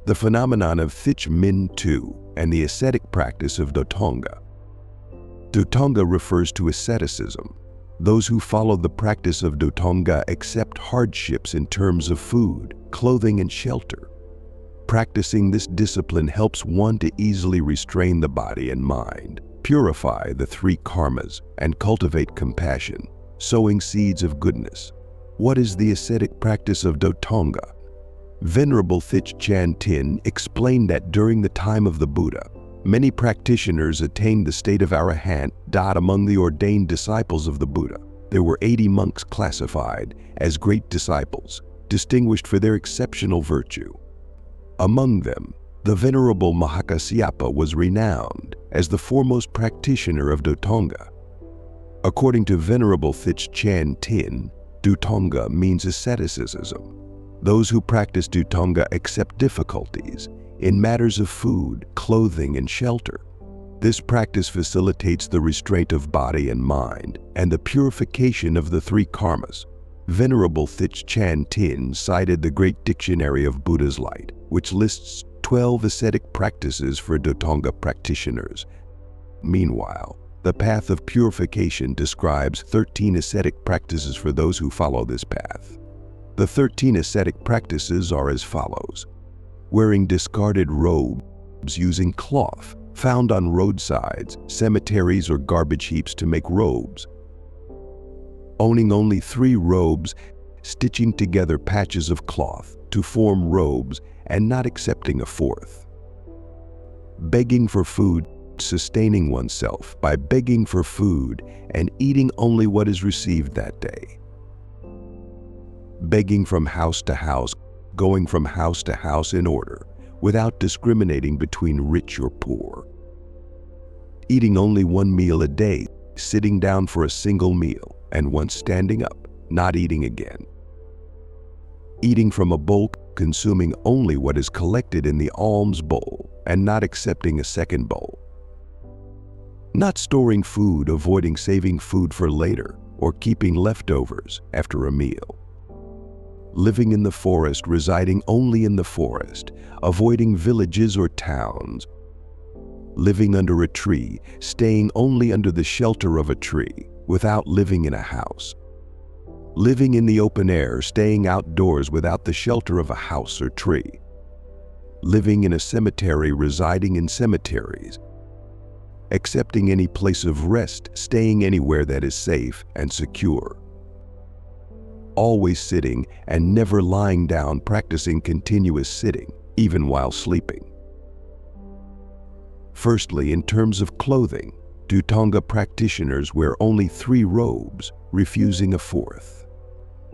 the phenomenon of Thich Minh Tue and the ascetic practice of Dhutanga. Dhutanga refers to asceticism. Those who follow the practice of Dhutanga accept hardships in terms of food, clothing, and shelter. Practicing this discipline helps one to easily restrain the body and mind, purify the three karmas, and cultivate compassion, sowing seeds of goodness. What is the ascetic practice of Dhutanga? Venerable Thích Chân Tính explained that during the time of the Buddha, many practitioners attained the state of Arahant. Among the ordained disciples of the Buddha, there were 80 monks classified as great disciples, distinguished for their exceptional virtue. Among them, the Venerable Mahākāśyapa was renowned as the foremost practitioner of Dhutanga. According to Venerable Thích Chân Tính, Dhutanga means asceticism. Those who practice Dhutanga accept difficulties in matters of food, clothing, and shelter. This practice facilitates the restraint of body and mind and the purification of the three karmas. Venerable Thích Chân Tính cited the Great Dictionary of Buddha's Light, which lists 12 ascetic practices for Dhutanga practitioners. Meanwhile, the path of purification describes 13 ascetic practices for those who follow this path. The 13 ascetic practices are as follows: wearing discarded robes using cloth found on roadsides, cemeteries, or garbage heaps to make robes. Owning only 3 robes, stitching together patches of cloth to form robes and not accepting a 4th. Begging for food, sustaining oneself by begging for food and eating only what is received that day. Begging from house to house, going from house to house in order, without discriminating between rich or poor. Eating only 1 meal a day, sitting down for a single meal, and once standing up, not eating again. Eating from a bowl, consuming only what is collected in the alms bowl, and not accepting a second bowl. Not storing food, avoiding saving food for later, or keeping leftovers after a meal. Living in the forest, residing only in the forest, avoiding villages or towns. Living under a tree, staying only under the shelter of a tree, without living in a house. Living in the open air, staying outdoors without the shelter of a house or tree. Living in a cemetery, residing in cemeteries. Accepting any place of rest, staying anywhere that is safe and secure. Always sitting and never lying down, practicing continuous sitting, even while sleeping. Firstly, in terms of clothing, Dhutanga practitioners wear only 3 robes, refusing a 4th.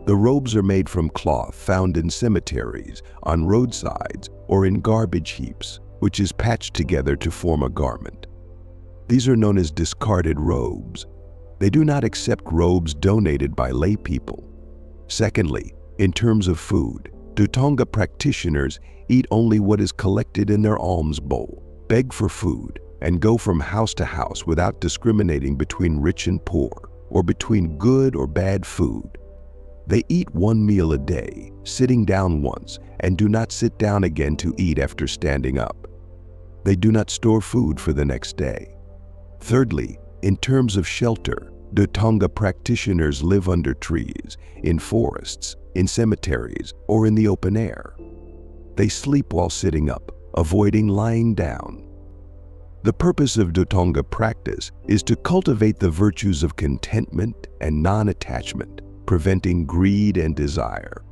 The robes are made from cloth found in cemeteries, on roadsides, or in garbage heaps, which is patched together to form a garment. These are known as discarded robes. They do not accept robes donated by lay people. Secondly, in terms of food, Dhutanga practitioners eat only what is collected in their alms bowl, beg for food, and go from house to house without discriminating between rich and poor, or between good or bad food. They eat 1 meal a day, sitting down once, and do not sit down again to eat after standing up. They do not store food for the next day. Thirdly, in terms of shelter, Dhutanga practitioners live under trees, in forests, in cemeteries, or in the open air. They sleep while sitting up, avoiding lying down. The purpose of Dhutanga practice is to cultivate the virtues of contentment and non-attachment, preventing greed and desire.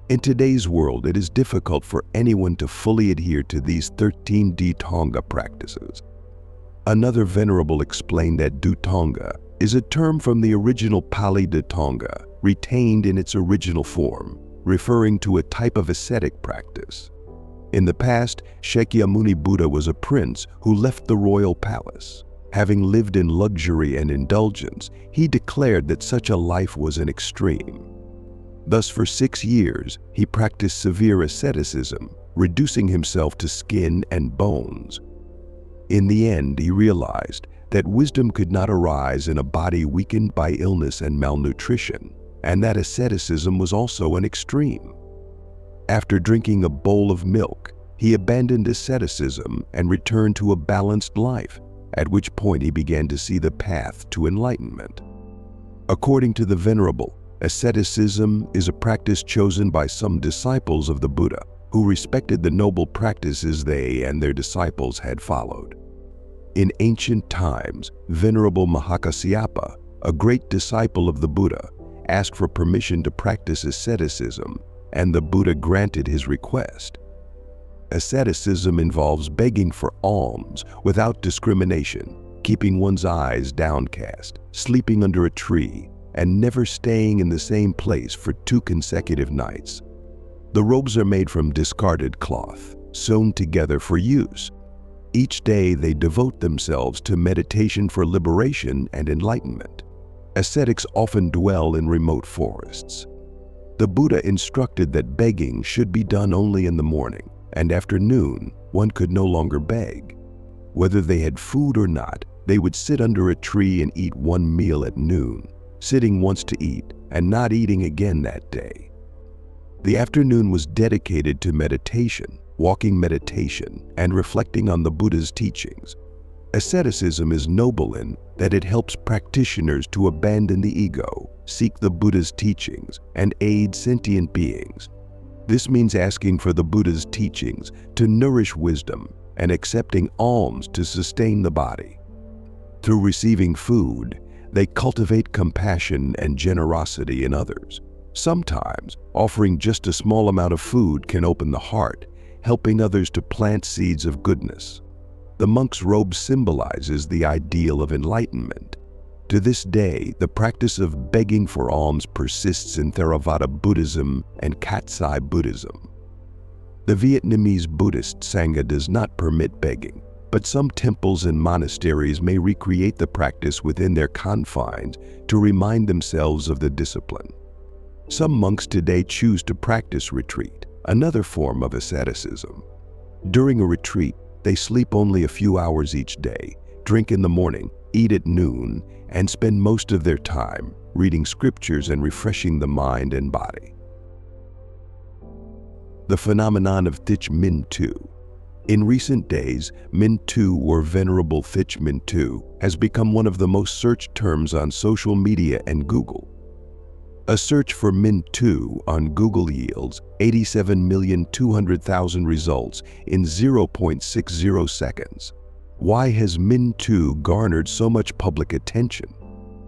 In today's world, it is difficult for anyone to fully adhere to these 13 Dhutanga practices. Another venerable explained that Dhutanga is a term from the original Pali Dhutanga, retained in its original form, referring to a type of ascetic practice. In the past, Shakyamuni Buddha was a prince who left the royal palace. Having lived in luxury and indulgence, he declared that such a life was an extreme. Thus, for 6 years, he practiced severe asceticism, reducing himself to skin and bones. In the end, he realized that wisdom could not arise in a body weakened by illness and malnutrition, and that asceticism was also an extreme. After drinking a bowl of milk, He abandoned asceticism and returned to a balanced life, at which point he began to see the path to enlightenment. According to the Venerable, asceticism is a practice chosen by some disciples of the Buddha who respected the noble practices they and their disciples had followed. In ancient times, Venerable Mahākāśyapa, a great disciple of the Buddha, asked for permission to practice asceticism, and the Buddha granted his request. Asceticism involves begging for alms without discrimination, keeping one's eyes downcast, sleeping under a tree, and never staying in the same place for 2 consecutive nights. The robes are made from discarded cloth, sewn together for use. Each day they devote themselves to meditation for liberation and enlightenment. Ascetics often dwell in remote forests. The Buddha instructed that begging should be done only in the morning, and after noon, one could no longer beg. Whether they had food or not, they would sit under a tree and eat 1 meal at noon, sitting once to eat and not eating again that day. The afternoon was dedicated to meditation, walking meditation, and reflecting on the Buddha's teachings. Asceticism is noble in that it helps practitioners to abandon the ego, seek the Buddha's teachings, and aid sentient beings. This means asking for the Buddha's teachings to nourish wisdom and accepting alms to sustain the body. Through receiving food, they cultivate compassion and generosity in others. Sometimes, offering just a small amount of food can open the heart, helping others to plant seeds of goodness. The monk's robe symbolizes the ideal of enlightenment. To this day, the practice of begging for alms persists in Theravada Buddhism and Katsai Buddhism. The Vietnamese Buddhist Sangha does not permit begging, but some temples and monasteries may recreate the practice within their confines to remind themselves of the discipline. Some monks today choose to practice retreat, another form of asceticism. During a retreat, they sleep only a few hours each day, drink in the morning, eat at noon, and spend most of their time reading scriptures and refreshing the mind and body. The phenomenon of Thich Minh Tue. In recent days, Minh Tue or Venerable Thich Minh Tue has become one of the most searched terms on social media and Google. A search for Minh Tue on Google yields 87,200,000 results in 0.60 seconds. Why has Minh Tue garnered so much public attention?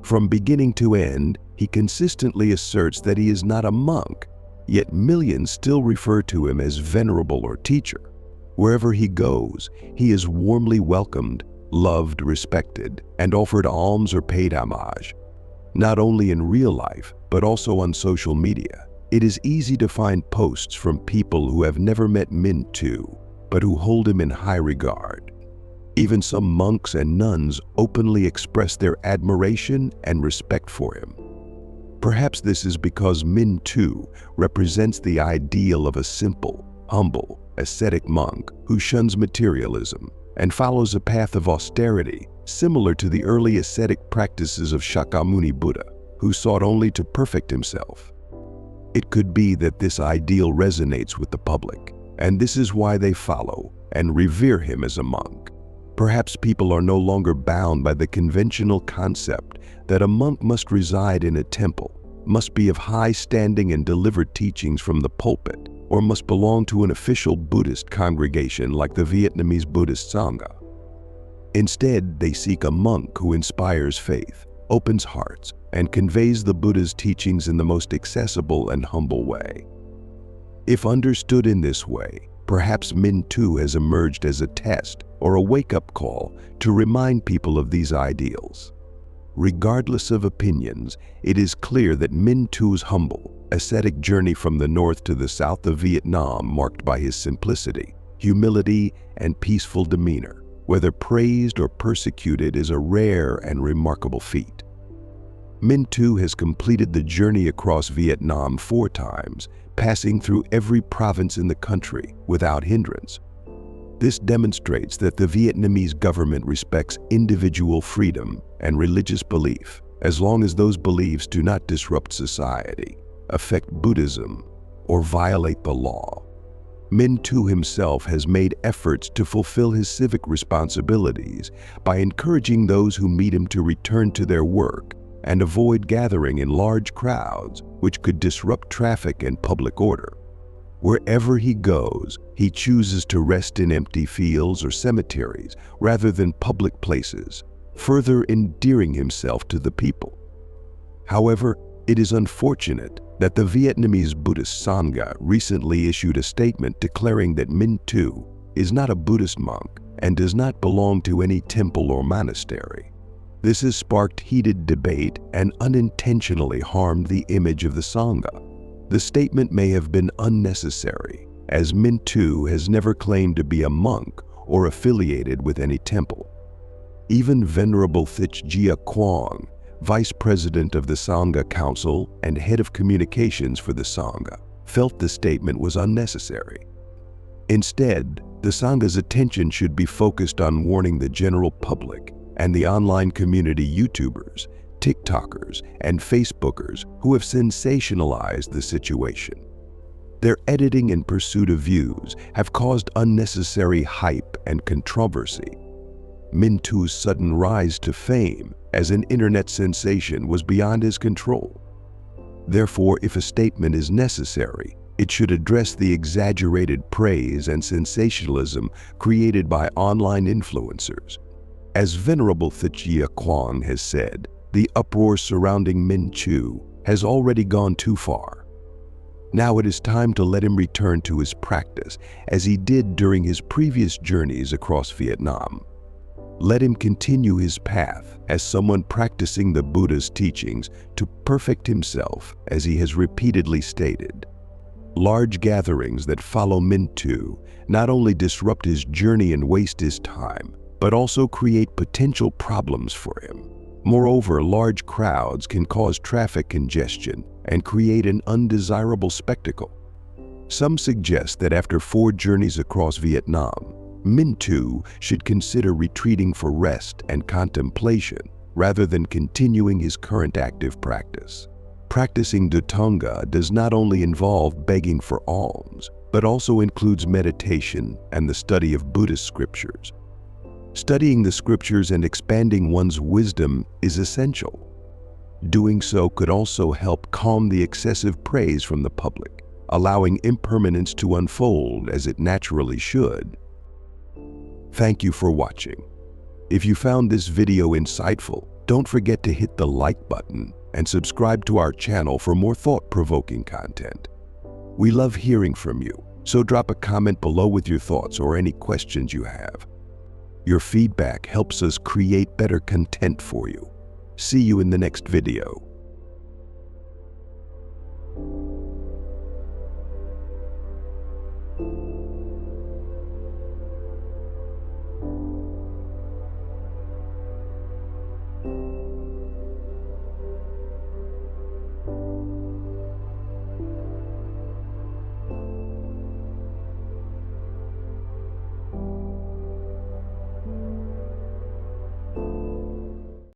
From beginning to end, he consistently asserts that he is not a monk, yet millions still refer to him as venerable or teacher. Wherever he goes, he is warmly welcomed, loved, respected, and offered alms or paid homage. Not only in real life, but also on social media, it is easy to find posts from people who have never met Minh Tue, but who hold him in high regard. Even some monks and nuns openly express their admiration and respect for him. Perhaps this is because Minh Tue represents the ideal of a simple, humble, ascetic monk who shuns materialism and follows a path of austerity similar to the early ascetic practices of Shakyamuni Buddha, who sought only to perfect himself. It could be that this ideal resonates with the public, and this is why they follow and revere him as a monk. Perhaps people are no longer bound by the conventional concept that a monk must reside in a temple, must be of high standing and deliver teachings from the pulpit, or must belong to an official Buddhist congregation like the Vietnamese Buddhist Sangha. Instead, they seek a monk who inspires faith, opens hearts, and conveys the Buddha's teachings in the most accessible and humble way. If understood in this way, perhaps Minh Tue has emerged as a test or a wake-up call to remind people of these ideals. Regardless of opinions, it is clear that Minh Tue's humble, ascetic journey from the north to the south of Vietnam, marked by his simplicity, humility, and peaceful demeanor, whether praised or persecuted, is a rare and remarkable feat. Minh Tue has completed the journey across Vietnam 4 times, passing through every province in the country without hindrance. This demonstrates that the Vietnamese government respects individual freedom and religious belief, as long as those beliefs do not disrupt society, affect Buddhism, or violate the law. Minh Tue himself has made efforts to fulfill his civic responsibilities by encouraging those who meet him to return to their work and avoid gathering in large crowds, which could disrupt traffic and public order. Wherever he goes, he chooses to rest in empty fields or cemeteries rather than public places, further endearing himself to the people. However, it is unfortunate that the Vietnamese Buddhist Sangha recently issued a statement declaring that Minh Tue is not a Buddhist monk and does not belong to any temple or monastery. This has sparked heated debate and unintentionally harmed the image of the Sangha. The statement may have been unnecessary, as Minh Tue has never claimed to be a monk or affiliated with any temple. Even Venerable Thích Chân, Vice President of the Sangha Council and Head of Communications for the Sangha, felt the statement was unnecessary. Instead, the Sangha's attention should be focused on warning the general public and the online community YouTubers, TikTokers, and Facebookers who have sensationalized the situation. Their editing in pursuit of views have caused unnecessary hype and controversy. Minh Tue's sudden rise to fame as an internet sensation was beyond his control. Therefore, if a statement is necessary, it should address the exaggerated praise and sensationalism created by online influencers. As Venerable Thích Chân has said, the uproar surrounding Minh Tue has already gone too far. Now it is time to let him return to his practice, as he did during his previous journeys across Vietnam. Let him continue his path as someone practicing the Buddha's teachings to perfect himself, as he has repeatedly stated. Large gatherings that follow Minh Tue not only disrupt his journey and waste his time, but also create potential problems for him. Moreover, large crowds can cause traffic congestion and create an undesirable spectacle. Some suggest that after 4 journeys across Vietnam, Minh Tue should consider retreating for rest and contemplation rather than continuing his current active practice. Practicing Dhutanga does not only involve begging for alms, but also includes meditation and the study of Buddhist scriptures. Studying the scriptures and expanding one's wisdom is essential. Doing so could also help calm the excessive praise from the public, allowing impermanence to unfold as it naturally should. Thank you for watching. If you found this video insightful, don't forget to hit the like button and subscribe to our channel for more thought-provoking content. We love hearing from you, so drop a comment below with your thoughts or any questions you have. Your feedback helps us create better content for you. See you in the next video.